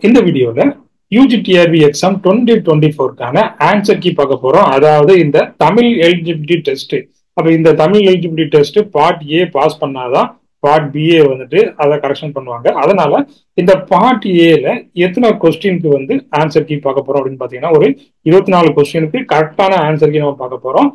இந்த வீடியோல UGTRB exam 2024க்கான ஆன்சர் கீ பார்க்க போறோம். அதாவது இந்த தமிழ் எலிஜிபிலிட்டி டெஸ்ட். அப்ப இந்த Tamil eligibility test part A pass பண்ணாதான் பார்ட் பிஏ வந்துட்டு அதை கரெக்ஷன் பண்ணுவாங்க. அதனால இந்த பார்ட் ஏல எத்தனை கொஸ்டினுக்கு வந்து ஆன்சர் கீ பார்க்க போறோம் அப்படின்னு பாத்தீங்கன்னா ஒரு 24 கொஸ்டினுக்கு கரெக்டான ஆன்சர் கீ நம்ம பார்க்க போறோம்.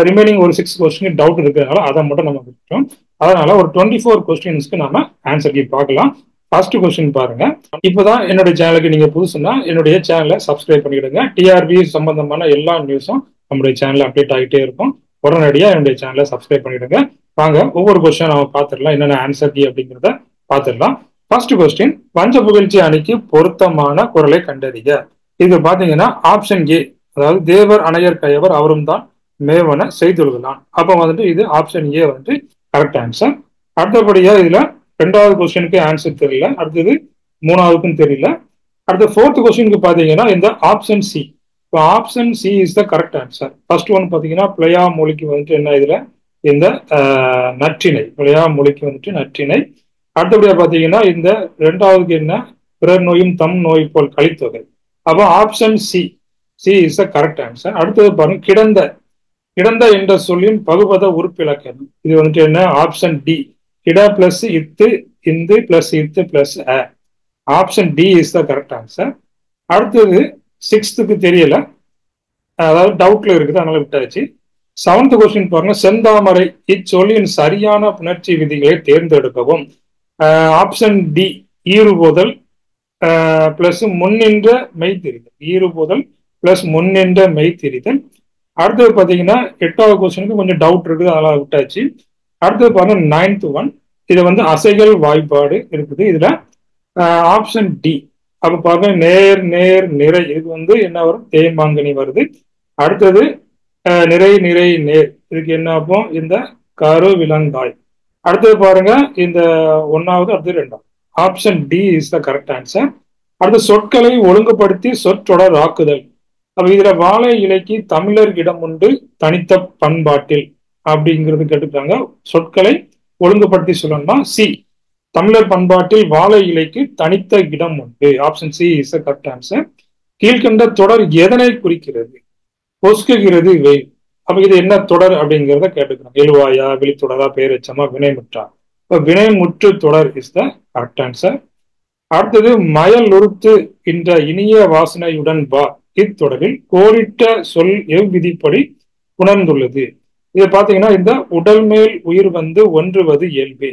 ரிமைனிங் ஒரு 6 கொஸ்டின் டவுட் இருக்கிறதுனால அதை மட்டும் நம்ம விட்டுட்டோம். அதனால ஒரு 24 கொஸ்டின்ஸ்க்கு நம்ம ஆன்சர் கீ பார்க்கலாம். ஃபர்ஸ்ட் கொஸ்டின் பாருங்க. இப்பதான் என்னுடைய சேனலுக்கு நீங்க புதுசுன்னா என்னுடைய சேனலை சப்ஸ்கிரைப் பண்ணிடுங்க. டிஆர்பி சம்பந்தமான எல்லா நியூஸும் நம்முடைய சேனல்ல அப்டேட் ஆகிட்டே இருக்கும். உடனடியா என்னுடைய சேனலை சப்ஸ்கிரைப் பண்ணிடுங்க. வாங்க ஒவ்வொரு கொஸ்டின் நம்ம பார்த்துடலாம். என்னென்ன ஆன்சர் கீ அப்படிங்கிறத பார்த்துடலாம். ஃபர்ஸ்ட் கொஸ்டின், பஞ்ச புகழ்ச்சி அணிக்கு பொருத்தமான குரலை கண்டறிக. இது பாத்தீங்கன்னா ஆப்ஷன் ஏ, அதாவது தேவர் அணையர் கயவர் அவரும் தான் மேவன செய்துள்ளான். அப்ப வந்துட்டு இது ஆப்ஷன் ஏ வந்துட்டு கரெக்ட் ஆன்சர். அடுத்தபடியா இதுல ரெண்டாவது கொஸ்டினுக்கு ஆன்சர் தெரியல, அடுத்தது மூணாவதுக்கும் தெரியல. அடுத்த ஃபோர்த் கொஸ்டினுக்கு பாத்தீங்கன்னா இந்த option C. Option C is the correct answer. First one பாத்தீங்கன்னா பிழையா மொழிக்கு வந்துட்டு என்ன, இதுல இந்த நற்றிணை, பிழையா மொழிக்கு வந்துட்டு நற்றிணை. அடுத்தபடியா பாத்தீங்கன்னா இந்த ரெண்டாவதுக்கு என்ன, பிறர் நோயும் தம் நோய் போல் கலித்தொகை. அப்போ option C, C is the correct answer. அடுத்தது பாருங்க, கிடந்த, கிடந்த என்ற சொல்லின் பகுபத உறுப்பிலக்கணம். இது வந்துட்டு என்ன, ஆப்ஷன் டி, கிட பிளஸ் இத்து இந்து பிளஸ் இத்து பிளஸ் அ. Option D is the correct answer. அடுத்தது சிக்ஸ்த்துக்கு தெரியல, அதாவது டவுட்ல இருக்குது, அதனால விட்டாச்சு. செவன்த் கொஸ்டின் பாருங்க, செந்தாமரை இச்சொல்லின் சரியான புணர்ச்சி விதிகளை தேர்ந்தெடுக்கவும். ஆப்ஷன் டி, ஈறுபோதல் பிளஸ் முன்னின்ற மெய்த்திரிதல், ஈறுபோதல் பிளஸ் முன்னின்ற மெய்த்திரிதல். அடுத்தது பாத்தீங்கன்னா எட்டாவது கொஸ்டினுக்கு கொஞ்சம் டவுட் இருக்குது, அதனால விட்டாச்சு. அடுத்தது பாருங்க நைன்த் ஒன், இது வந்து அசைகள் வாய்ப்பாடு இருக்குது. இதுல ஆப்ஷன் டி. அப்ப பாருங்க நேர் நேர் நிறை, இது வந்து என்ன வரும், தேய்மாங்கனி வருது. அடுத்தது நிறை நிறை நேர், இதுக்கு என்ன ஆகும், இந்த கரு விலங்காய். அடுத்தது பாருங்க இந்த ஒன்னாவது, அடுத்தது ரெண்டாவது. Option D is the correct answer. அடுத்து சொற்களை ஒழுங்குபடுத்தி சொற்றொடர் ஆக்குதல். அப்ப இதுல வாழை இலைக்கு தமிழர் இடம் உண்டு தனித்த பண்பாட்டில் அப்படிங்கிறது கேட்டுக்காங்க. சொற்களை ஒழுங்குபடுத்தி சொல்லணும்னா சி, தமிழர் பண்பாட்டில் வாழை இலைக்கு தனித்த இடம் உண்டு. Option C is correct answer. கீழ்கண்ட தொடர் எதனை குறிக்கிறது? பொஸ்குகிறது வெயில். அப்ப இது என்ன தொடர் அப்படிங்கிறத கேட்டுக்கிறாங்க. எழுவாயா, வெளித்தொடரா, பேரெச்சமா, வினைமுற்றா? வினைமுற்று தொடர் இஸ் த கரெக்ட் ஆன்சர். அடுத்தது மயல் உறுத்து என்ற இனிய வாசனையுடன் வா. இத்தொடரில் கோடிட்ட சொல் எவ்விதிப்படி உணர்ந்துள்ளது. இது பாத்தீங்கன்னா இந்த உடல் மேல் உயிர் வந்து ஒன்றுவது இயல்பு.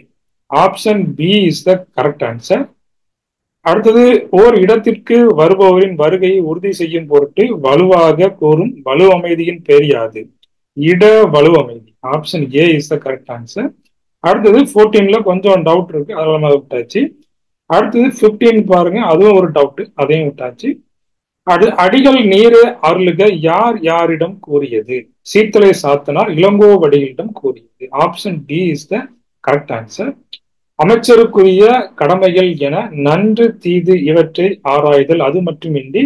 Option B is the correct answer. அடுத்தது ஓர் இடத்திற்கு வருபவரின் வருகையை உறுதி செய்யும் பொருட்டு வலுவாக கூறும் வலு அமைதியின் பேர் யாது? இட வலு அமைதி. Option A is the correct answer. அடுத்தது 14ல கொஞ்சம் டவுட் இருக்கு, அதெல்லாம் விட்டாச்சு. அடுத்தது 15 பாருங்க, அதுவும் ஒரு டவுட், அதையும் விட்டாச்சு. அடிகள் நீரே அருளுக யார் யாரிடம் கூறியது? சீத்தலை சாத்தனார் இளங்கோவடிகளிடம் கூறியது. Option D is the correct answer. அமைச்சருக்குரிய கடமைகள் என நன்று தீது இவற்றை ஆராய்தல், அது மட்டுமின்றி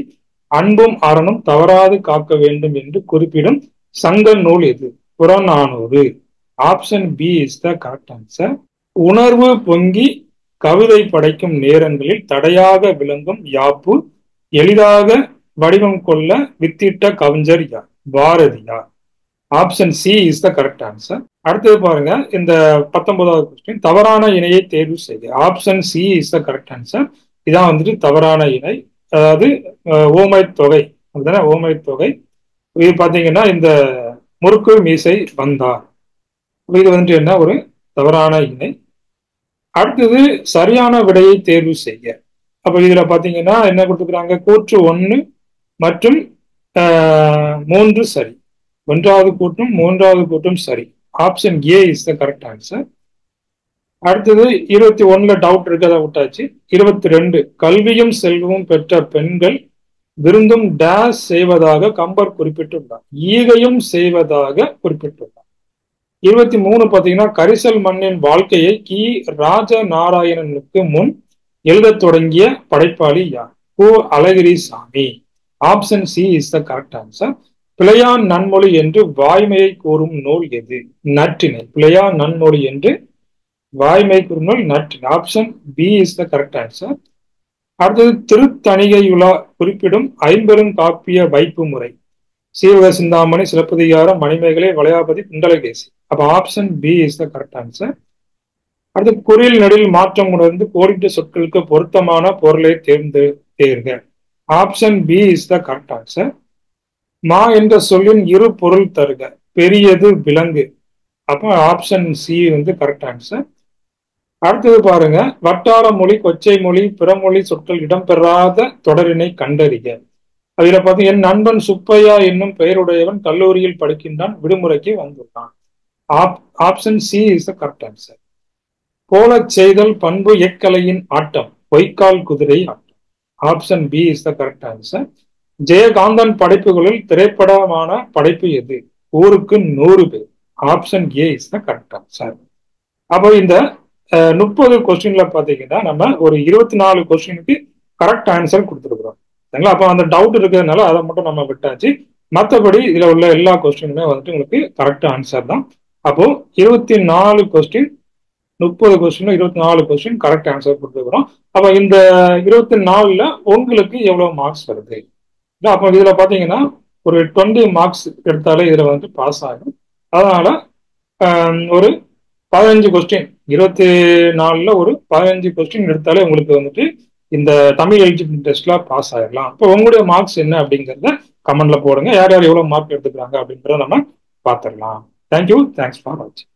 அன்பும் அறனும் தவறாது காக்க வேண்டும் என்று குறிப்பிடும் சங்க நூல் எது? Purananuru. Option B is the correct answer. உணர்வு பொங்கி கவிதை படைக்கும் நேரங்களில் தடையாக விளங்கும் யாப்பு எளிதாக வடிவம் கொள்ள வித்திட்ட கவிஞர் யார்? Bharathiyar. Option C is the correct answer. அடுத்தது பாருங்க இந்த 19வது கொஸ்டின், தவறான இணையை தேர்வு செய்க. Option C is the correct answer. இதான் வந்துட்டு தவறான இணை, அதாவது ஓமை தொகை, அதுதானே ஓமை தொகை. இது பாத்தீங்கன்னா இந்த முறுக்கு மீசை வந்தார், இது வந்துட்டு என்ன, ஒரு தவறான இணை. அடுத்தது சரியான விடையை தேர்வு செய்ய. அப்ப இதுல பாத்தீங்கன்னா என்ன கொடுத்துக்கிறாங்க, கூற்று 1 மற்றும் 3 சரி, ஒன்றாவது கூட்டும் மூன்றாவது கூட்டும் சரி. Option A is the correct answer. அடுத்தது 21ல டவுட் இருக்கு, அதை விட்டாச்சு. 22, கல்வியும் செல்வமும் பெற்ற பெண்கள் விருந்தும் டேஸ் செய்வதாக கம்பர் குறிப்பிட்டுள்ளார். ஈகையும் செய்வதாக குறிப்பிட்டுள்ளார். 23 பாத்தீங்கன்னா கரிசல் மண்ணின் வாழ்க்கையை கி ராஜ நாராயணனுக்கு முன் எழுத தொடங்கிய படைப்பாளி யார்? Ku Alagirisami. Option C is the correct answer. பிழையான் நன்மொழி என்று வாய்மையை கூறும் நூல் எது? நற்றிணை. பிழையான் நன்மொழி என்று வாய்மை கூறும் நூல் Natrinai. Option B is the correct answer. அடுத்தது திருத்தணிகையுலா குறிப்பிடும் ஐம்பெரும் காப்பிய வைப்பு முறை. சீவக சிந்தாமணி, சிலப்பதிகாரம், மணிமேகலை, வளையாபதி, குண்டலகேசி. அப்ப option B is the correct answer. அடுத்து குறில் நெடில் மாற்றம் உணர்ந்து கோடிட்ட சொற்களுக்கு பொருத்தமான பொருளை தேர்க. Option B is the correct answer. மா என்ற சொல்லின் இரு பொருள் தருக. பெரியது விலங்கு. அப்ப ஆப்ஷன் சி வந்து கரெக்ட் ஆன்சர். அடுத்தது பாருங்க, வட்டார மொழி, கொச்சை மொழி, பிறமொழி சொற்கள் இடம்பெறாத தொடரினை கண்டறிக. அதுல பார்த்தீங்க, என் நண்பன் சுப்பையா என்னும் பெயருடையவன் கல்லூரியில் படிக்கின்றான், விடுமுறைக்கு வந்துள்ளான். Option C is the correct answer. போலச் செய்தல் பண்பு எக்கலையின் ஆட்டம், பொய்க்கால் குதிரை ஆட்டம். Option B is the correct answer. Jayakanthan படைப்புகளில் திரைப்படமான படைப்பு எது? ஊருக்கு 100 பேர். Option A is the correct answer. அப்போ இந்த 30 கொஸ்டின்ல பாத்தீங்கன்னா நம்ம ஒரு 24 கொஸ்டினுக்கு கரெக்ட் ஆன்சர் கொடுத்துருக்குறோம். சரிங்களா? அப்போ அந்த டவுட் இருக்கிறதுனால அதை மட்டும் நம்ம விட்டாச்சு. மற்றபடி இதுல உள்ள எல்லா கொஸ்டினுமே வந்துட்டு உங்களுக்கு கரெக்ட் ஆன்சர் தான். அப்போ 24 question, 30 question, 24 question correct answer கொடுத்துருக்குறோம். அப்ப இந்த 24ல உங்களுக்கு எவ்வளவு மார்க்ஸ் வருது? அப்போ இதுல பாத்தீங்கன்னா ஒரு 20 மார்க்ஸ் எடுத்தாலே இதுல வந்து பாஸ் ஆகும். அதனால ஒரு 15 கொஸ்டின், 24ல ஒரு 15 கொஸ்டின் எடுத்தாலே உங்களுக்கு வந்துட்டு இந்த தமிழ் எலிஜிபிலிட்டி டெஸ்ட்ல பாஸ் ஆயிடலாம். இப்போ உங்களுடைய மார்க்ஸ் என்ன அப்படிங்கிறத கமெண்ட்ல போடுங்க. யார் யார் எவ்வளவு மார்க் எடுத்துக்கிறாங்க அப்படின்றத நம்ம பார்த்துடலாம். தேங்க்யூ, தேங்க்ஸ் ஃபார் வாட்சிங்.